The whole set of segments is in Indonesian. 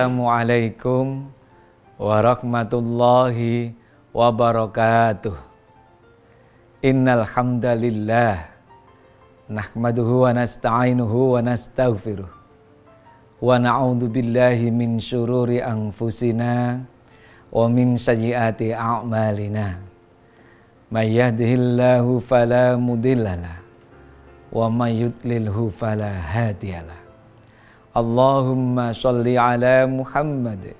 Assalamualaikum warahmatullahi wabarakatuh. Innal hamdalillah nahmaduhu wa nasta'inuhu wa nastaghfiruh wa na'udzu billahi min syururi anfusina wa min sayyiati a'malina. May yahdihillahu fala mudhillalah wa may yudlilhu fala hadiyalah. Allahumma sholli ala Muhammad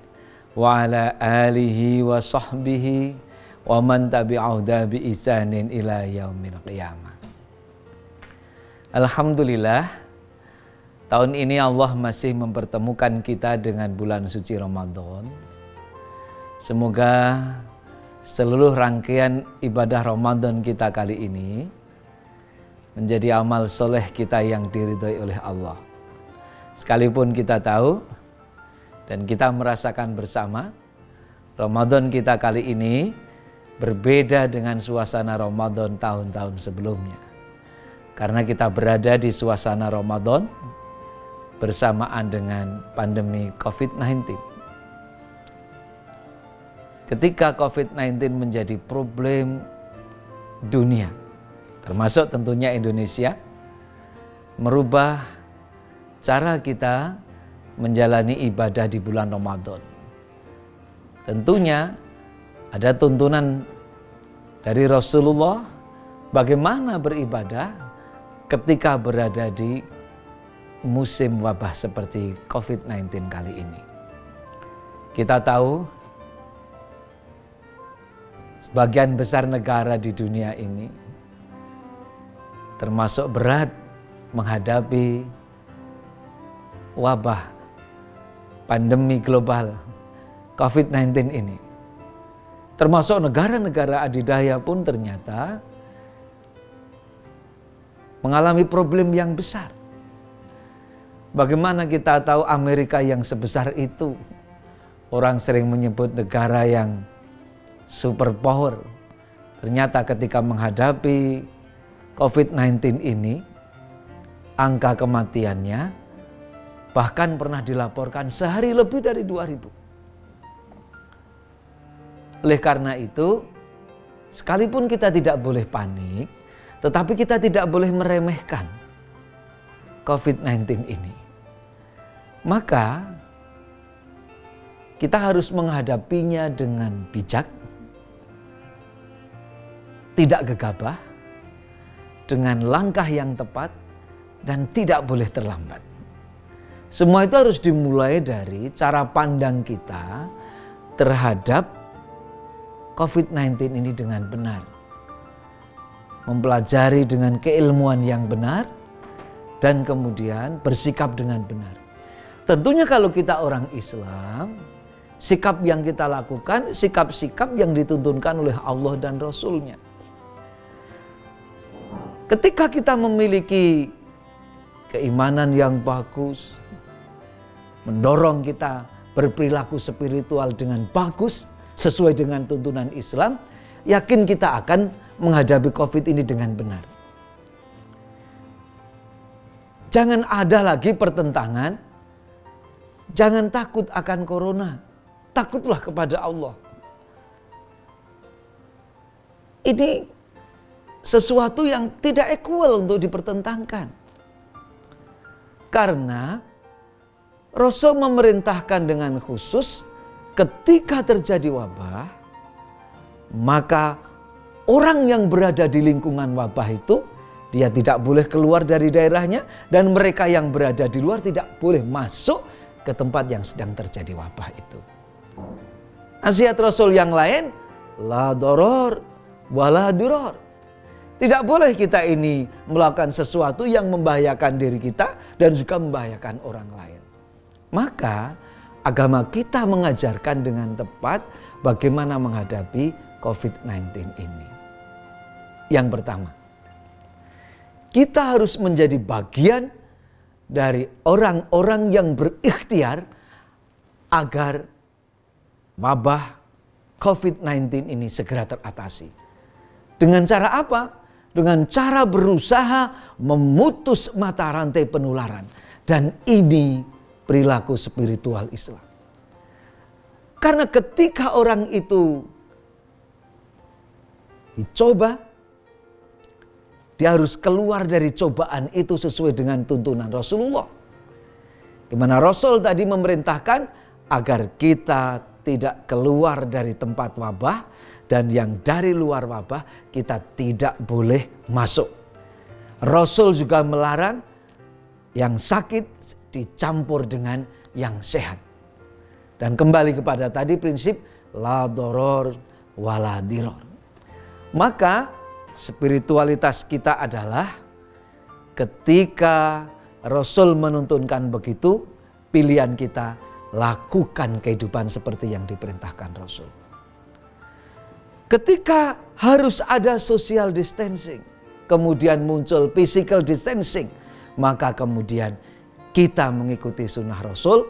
wa ala alihi wa sahbihi wa man tabi'ahu bi ihsanin ila yaumil qiyamah. Alhamdulillah, tahun ini Allah masih mempertemukan kita dengan bulan suci Ramadan. Semoga seluruh rangkaian ibadah Ramadan kita kali ini menjadi amal soleh kita yang diridhoi oleh Allah. Sekalipun kita tahu dan kita merasakan bersama, Ramadan kita kali ini berbeda dengan suasana Ramadan tahun-tahun sebelumnya. Karena kita berada di suasana Ramadan bersamaan dengan pandemi COVID-19. Ketika COVID-19 menjadi problem dunia, termasuk tentunya Indonesia, merubah cara kita menjalani ibadah di bulan Ramadan. Tentunya ada tuntunan dari Rasulullah bagaimana beribadah ketika berada di musim wabah seperti COVID-19 kali ini. Kita tahu sebagian besar negara di dunia ini termasuk berat menghadapi wabah pandemi global COVID-19 ini. Termasuk negara-negara adidaya pun ternyata mengalami problem yang besar. Bagaimana kita tahu Amerika yang sebesar itu, orang sering menyebut negara yang superpower. Ternyata ketika menghadapi COVID-19 ini, angka kematiannya bahkan pernah dilaporkan sehari lebih dari 2.000. Oleh karena itu, sekalipun kita tidak boleh panik, tetapi kita tidak boleh meremehkan COVID-19 ini. Maka, kita harus menghadapinya dengan bijak, tidak gegabah, dengan langkah yang tepat, dan tidak boleh terlambat. Semua itu harus dimulai dari cara pandang kita terhadap COVID-19 ini dengan benar. Mempelajari dengan keilmuan yang benar dan kemudian bersikap dengan benar. Tentunya kalau kita orang Islam, sikap yang kita lakukan, sikap-sikap yang dituntunkan oleh Allah dan Rasul-Nya. Ketika kita memiliki keimanan yang bagus, mendorong kita berperilaku spiritual dengan bagus sesuai dengan tuntunan Islam, yakin kita akan menghadapi COVID ini dengan benar. Jangan ada lagi pertentangan, jangan takut akan corona, takutlah kepada Allah. Ini sesuatu yang tidak equal untuk dipertentangkan. Karena Rasul memerintahkan dengan khusus ketika terjadi wabah, maka orang yang berada di lingkungan wabah itu, dia tidak boleh keluar dari daerahnya, dan mereka yang berada di luar tidak boleh masuk ke tempat yang sedang terjadi wabah itu. Nasihat Rasul yang lain, la doror wala diror. Tidak boleh kita ini melakukan sesuatu yang membahayakan diri kita dan juga membahayakan orang lain. Maka agama kita mengajarkan dengan tepat bagaimana menghadapi COVID-19 ini. Yang pertama, kita harus menjadi bagian dari orang-orang yang berikhtiar agar wabah COVID-19 ini segera teratasi. Dengan cara apa? Dengan cara berusaha memutus mata rantai penularan. Dan ini perilaku spiritual Islam. Karena ketika orang itu dicoba, dia harus keluar dari cobaan itu sesuai dengan tuntunan Rasulullah. Di mana Rasul tadi memerintahkan agar kita tidak keluar dari tempat wabah, dan yang dari luar wabah kita tidak boleh masuk. Rasul juga melarang yang sakit dicampur dengan yang sehat. Dan kembali kepada tadi prinsip la doror wala diror. Maka spiritualitas kita adalah ketika Rasul menuntunkan begitu, pilihan kita lakukan kehidupan seperti yang diperintahkan Rasul. Ketika harus ada social distancing, kemudian muncul physical distancing, maka kemudian kita mengikuti sunnah Rasul.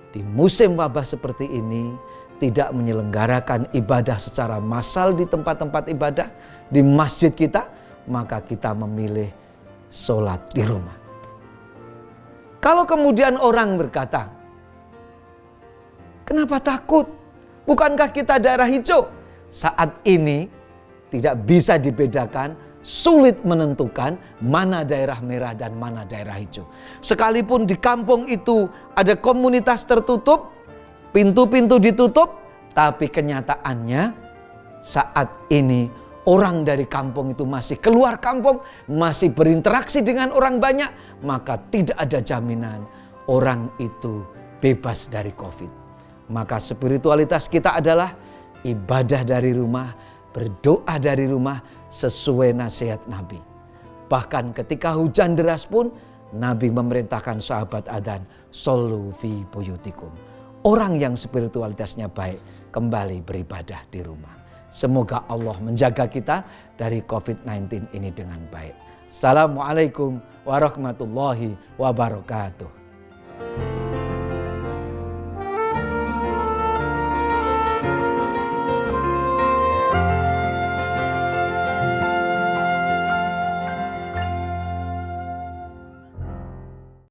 Di musim wabah seperti ini tidak menyelenggarakan ibadah secara massal di tempat-tempat ibadah, di masjid kita, maka kita memilih sholat di rumah. Kalau kemudian orang berkata, kenapa takut? Bukankah kita daerah hijau? Saat ini tidak bisa dibedakan, sulit menentukan mana daerah merah dan mana daerah hijau. Sekalipun di kampung itu ada komunitas tertutup, pintu-pintu ditutup, tapi kenyataannya saat ini orang dari kampung itu masih keluar kampung, masih berinteraksi dengan orang banyak, maka tidak ada jaminan orang itu bebas dari COVID. Maka spiritualitas kita adalah ibadah dari rumah, berdoa dari rumah, sesuai nasihat Nabi. Bahkan ketika hujan deras pun Nabi memerintahkan sahabat adzan, shollu fi buyutikum. Orang yang spiritualitasnya baik kembali beribadah di rumah. Semoga Allah menjaga kita dari COVID-19 ini dengan baik. Assalamualaikum warahmatullahi wabarakatuh.